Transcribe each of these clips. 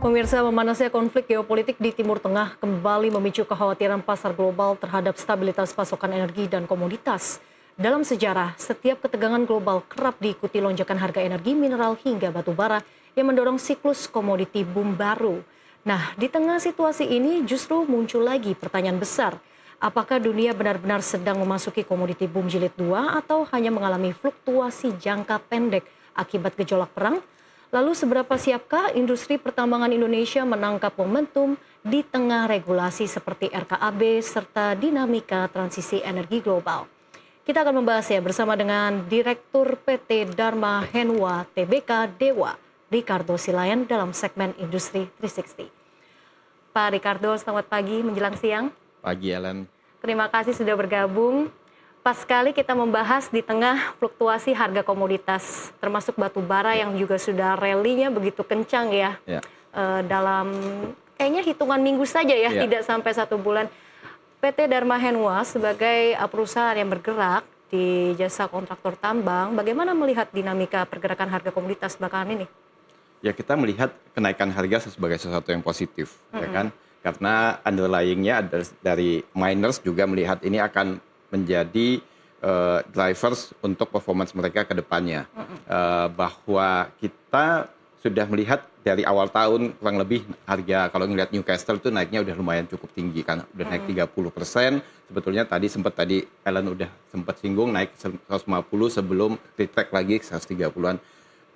Pemirsa, memanasnya konflik geopolitik di Timur Tengah kembali memicu kekhawatiran pasar global terhadap stabilitas pasokan energi dan komoditas. Dalam sejarah, setiap ketegangan global kerap diikuti lonjakan harga energi, mineral hingga batu bara yang mendorong siklus komoditi boom baru. Nah, di tengah situasi ini justru muncul lagi pertanyaan besar. Apakah dunia benar-benar sedang memasuki komoditi boom jilid 2 atau hanya mengalami fluktuasi jangka pendek akibat gejolak perang? Lalu seberapa siapkah industri pertambangan Indonesia menangkap momentum di tengah regulasi seperti RKAB serta dinamika transisi energi global? Kita akan membahasnya bersama dengan Direktur PT Dharma Henwa Tbk Dewa, Ricardo Silayan dalam segmen Industri 360. Pak Ricardo, selamat pagi menjelang siang. Pagi, Ellen. Terima kasih sudah bergabung. Pas sekali kita membahas di tengah fluktuasi harga komoditas, termasuk batu bara yang juga sudah rally-nya begitu kencang ya. Dalam kayaknya hitungan minggu saja ya, tidak sampai 1 bulan. PT Dharma Henwa sebagai perusahaan yang bergerak di jasa kontraktor tambang, bagaimana melihat dinamika pergerakan harga komoditas belakangan ini? Ya, kita melihat kenaikan harga sebagai sesuatu yang positif, ya kan? Karena underlying-nya dari miners juga melihat ini akan menjadi drivers untuk performance mereka ke depannya. Bahwa kita sudah melihat dari awal tahun kurang lebih harga kalau ngelihat Newcastle itu naiknya udah lumayan cukup tinggi kan, udah naik 30%. Sebetulnya tadi Ellen udah sempat singgung naik 150 sebelum retract lagi 130-an.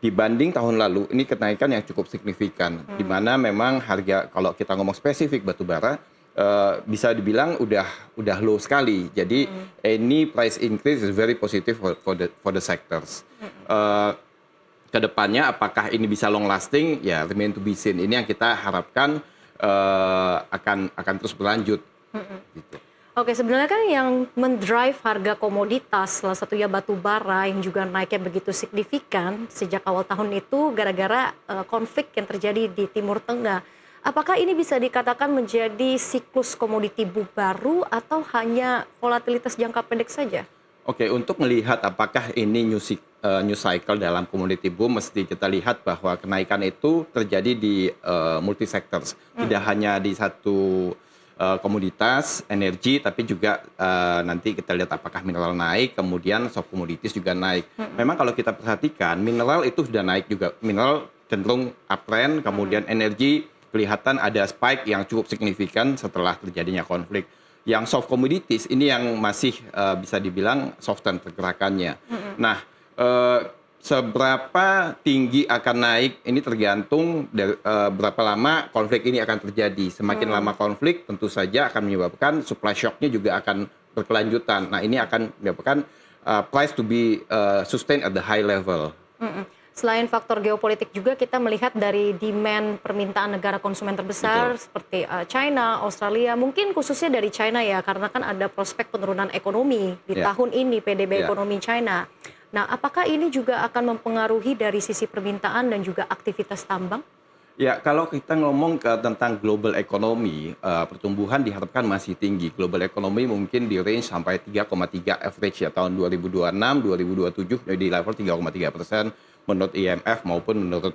Dibanding tahun lalu ini kenaikan yang cukup signifikan, di mana memang harga kalau kita ngomong spesifik batu bara bisa dibilang udah low sekali. Jadi any price increase is very positive for the sectors. Kedepannya apakah ini bisa long lasting? Ya, remain to be seen. Ini yang kita harapkan akan terus berlanjut. Gitu. Oke, sebenarnya kan yang mendrive harga komoditas, salah satunya batu bara yang juga naiknya begitu signifikan sejak awal tahun itu gara-gara konflik yang terjadi di Timur Tengah. Apakah ini bisa dikatakan menjadi siklus komoditi boom baru atau hanya volatilitas jangka pendek saja? Oke, untuk melihat apakah ini new cycle dalam komoditi boom, mesti kita lihat bahwa kenaikan itu terjadi di multi sectors, tidak hanya di satu komoditas energi, tapi juga nanti kita lihat apakah mineral naik, kemudian soft commodities juga naik. Memang kalau kita perhatikan mineral itu sudah naik juga, mineral cenderung uptrend, kemudian energi kelihatan ada spike yang cukup signifikan setelah terjadinya konflik. Yang soft commodities ini yang masih bisa dibilang soften pergerakannya. Nah, seberapa tinggi akan naik ini tergantung dari berapa lama konflik ini akan terjadi. Semakin lama konflik tentu saja akan menyebabkan supply shock-nya juga akan berkelanjutan. Nah, ini akan menyebabkan price to be sustained at the high level. Selain faktor geopolitik juga kita melihat dari demand permintaan negara konsumen terbesar seperti China, Australia, mungkin khususnya dari China ya, karena kan ada prospek penurunan ekonomi di tahun ini PDB ekonomi China. Nah, apakah ini juga akan mempengaruhi dari sisi permintaan dan juga aktivitas tambang? Ya, kalau kita ngomong tentang global economy, pertumbuhan diharapkan masih tinggi. Global economy mungkin di range sampai 3,3 average ya tahun 2026, 2027 di level 3,3% menurut IMF maupun menurut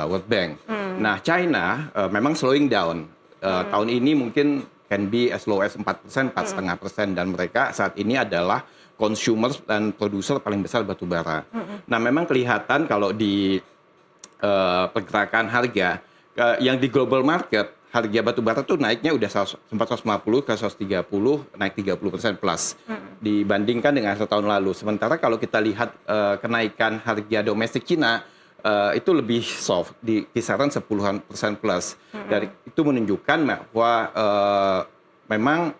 World Bank. Nah, China memang slowing down. Tahun ini mungkin can be as low as 4%, 4,5%, dan mereka saat ini adalah consumers dan produser paling besar batu bara. Nah, memang kelihatan kalau di pergerakan harga yang di global market, harga batu bara tuh naiknya udah 450 ke 130, naik 30% plus dibandingkan dengan setahun lalu. Sementara kalau kita lihat kenaikan harga domestik Cina itu lebih soft di kisaran 10% plus. Dari itu menunjukkan bahwa memang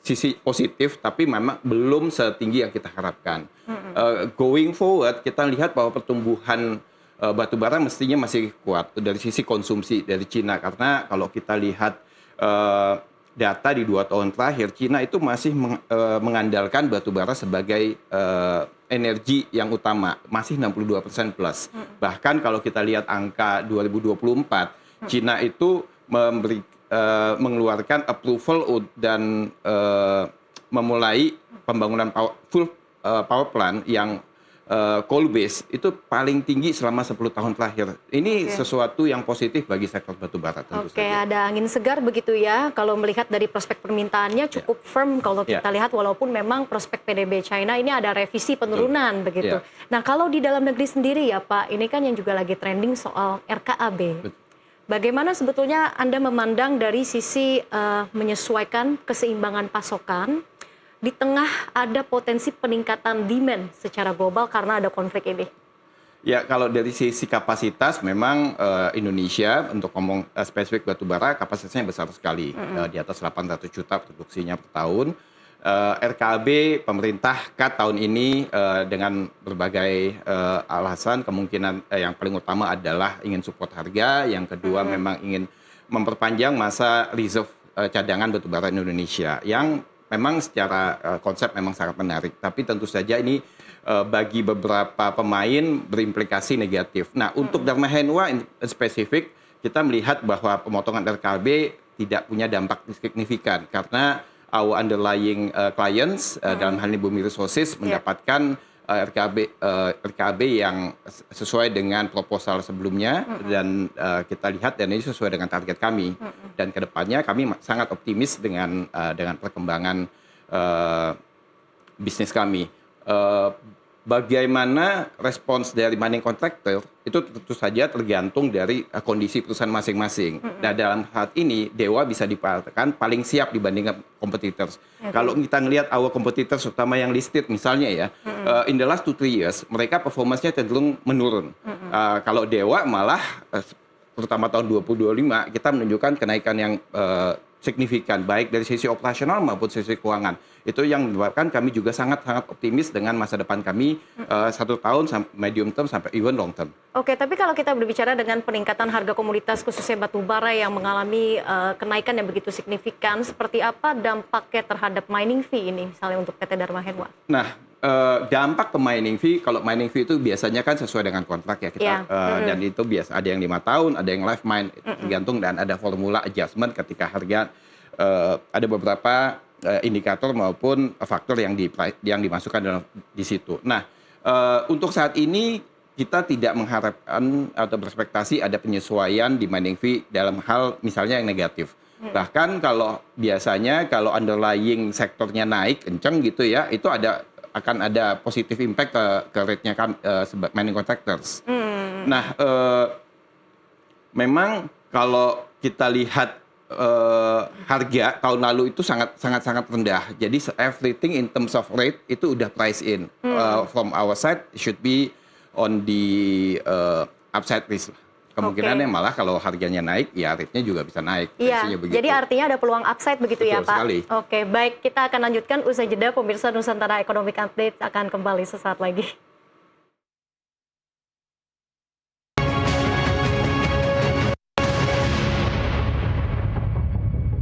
sisi positif, tapi memang belum setinggi yang kita harapkan. Going forward, kita lihat bahwa pertumbuhan batu bara mestinya masih kuat dari sisi konsumsi dari Cina. Karena kalau kita lihat data di 2 tahun terakhir, Cina itu masih mengandalkan batu bara sebagai energi yang utama, masih 62% plus. Bahkan kalau kita lihat angka 2024, Cina itu mengeluarkan approval dan memulai pembangunan full power plant yang coal base itu paling tinggi selama 10 tahun terakhir. Ini sesuatu yang positif bagi sektor batubara tentu saja. Ada angin segar begitu ya. Kalau melihat dari prospek permintaannya cukup firm kalau kita lihat, walaupun memang prospek PDB China ini ada revisi penurunan begitu. Nah, kalau di dalam negeri sendiri ya Pak, ini kan yang juga lagi trending soal RKAB. Bagaimana sebetulnya Anda memandang dari sisi menyesuaikan keseimbangan pasokan di tengah ada potensi peningkatan demand secara global karena ada konflik ini? Ya, kalau dari sisi kapasitas memang Indonesia untuk ngomong spesifik batubara kapasitasnya besar sekali, di atas 800 juta produksinya per tahun. RKAB pemerintah cut tahun ini dengan berbagai alasan, kemungkinan yang paling utama adalah ingin support harga, yang kedua memang ingin memperpanjang masa reserve cadangan batubara Indonesia yang memang secara konsep memang sangat menarik, tapi tentu saja ini bagi beberapa pemain berimplikasi negatif. Nah, untuk Dharma Henwa spesifik, kita melihat bahwa pemotongan RKAB tidak punya dampak signifikan karena our underlying clients dalam hal ini Bumi Resources mendapatkan RKAB yang sesuai dengan proposal sebelumnya dan kita lihat dan ini sesuai dengan target kami dan kedepannya kami sangat optimis dengan perkembangan bisnis kami. Bagaimana respons dari mining contractor itu tentu saja tergantung dari kondisi perusahaan masing-masing. Nah, dalam hal ini Dewa bisa dikatakan paling siap dibandingkan competitors. Kalau kita ngelihat our competitors, terutama yang listed misalnya ya, in the last 2-3 years mereka performance-nya cenderung menurun. Kalau Dewa malah terutama tahun 2025 kita menunjukkan kenaikan yang signifikan baik dari sisi operasional maupun sisi keuangan. Itu yang menyebabkan kami juga sangat-sangat optimis dengan masa depan kami 1 tahun medium term sampai even long term. Oke, tapi kalau kita berbicara dengan peningkatan harga komoditas khususnya batu bara yang mengalami kenaikan yang begitu signifikan, seperti apa dampaknya terhadap mining fee ini misalnya untuk PT Dharma Henwa? Nah, dampak ke mining fee, kalau mining fee itu biasanya kan sesuai dengan kontrak ya kita dan itu biasa ada yang 5 tahun, ada yang life mine tergantung dan ada formula adjustment ketika harga ada beberapa indikator maupun faktor yang dimasukkan dalam di situ. Nah, untuk saat ini kita tidak mengharapkan atau berekspektasi ada penyesuaian di mining fee dalam hal misalnya yang negatif. Bahkan kalau biasanya kalau underlying sektornya naik kencang gitu ya, itu akan ada positif impact ke rate-nya mining contractors. Nah, memang kalau kita lihat harga tahun lalu itu sangat rendah. Jadi everything in terms of rate itu udah price in. From our side should be on the upside risk. Kemungkinannya malah kalau harganya naik, ya rate-nya juga bisa naik. Iya, jadi artinya ada peluang upside begitu. Betul ya Pak? Sekali. Oke, baik. Kita akan lanjutkan usai jeda. Pemirsa Nusantara Economic Update akan kembali sesaat lagi.